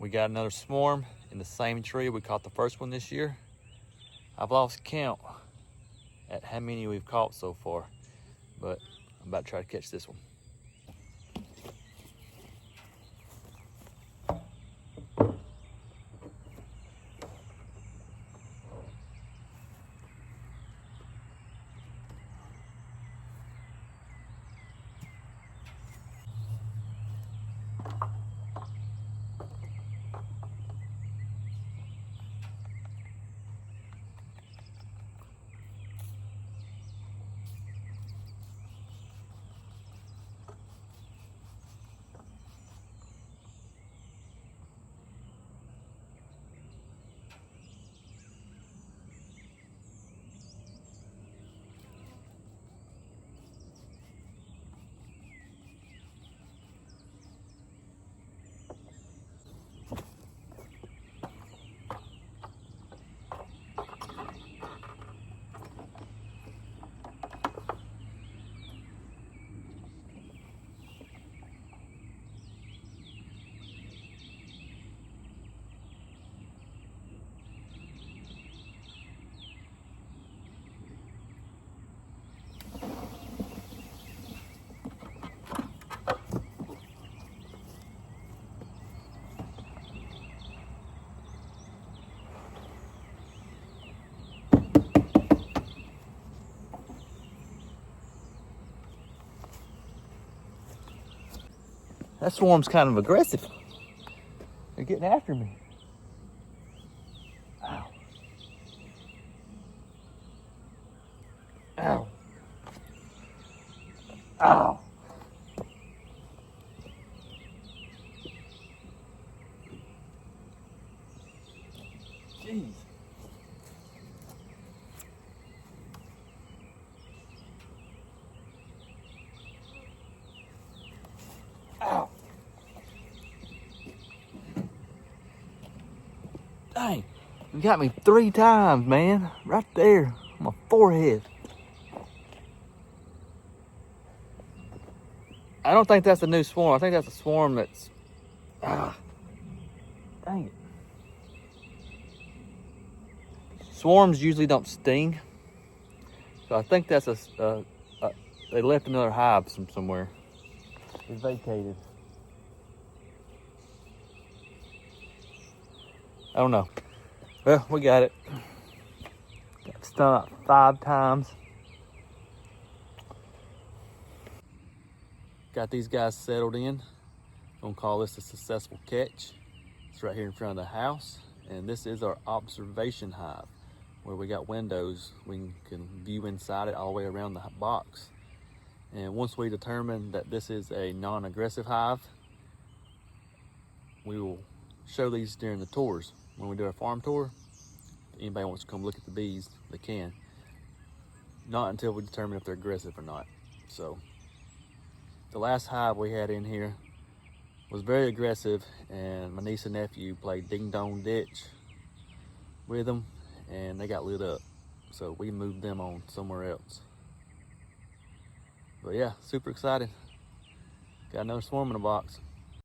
We got another swarm in the same tree. We caught the first one this year. I've lost count at how many we've caught so far, but I'm about to try to catch this one. That swarm's kind of aggressive. They're getting after me. Ow. Ow. Ow. Jeez. Ow. Dang, you got me 3 times, man. Right there on my forehead. I don't think that's a new swarm. I think that's a swarm that's... Dang it. Swarms usually don't sting. So I think that's they left another hive somewhere. It's vacated. I don't know. Well, we got it. Got stung up 5 times. Got these guys settled in. Gonna call this a successful catch. It's right here in front of the house. And this is our observation hive, where we got windows. We can view inside it all the way around the box. And once we determine that this is a non-aggressive hive, we will show these during the tours. When we do our farm tour, if anybody wants to come look at the bees, they can. Not until we determine if they're aggressive or not. So the last hive we had in here was very aggressive, and my niece and nephew played ding dong ditch with them, and they got lit up. So we moved them on somewhere else. But yeah, super excited. Got another swarm in the box.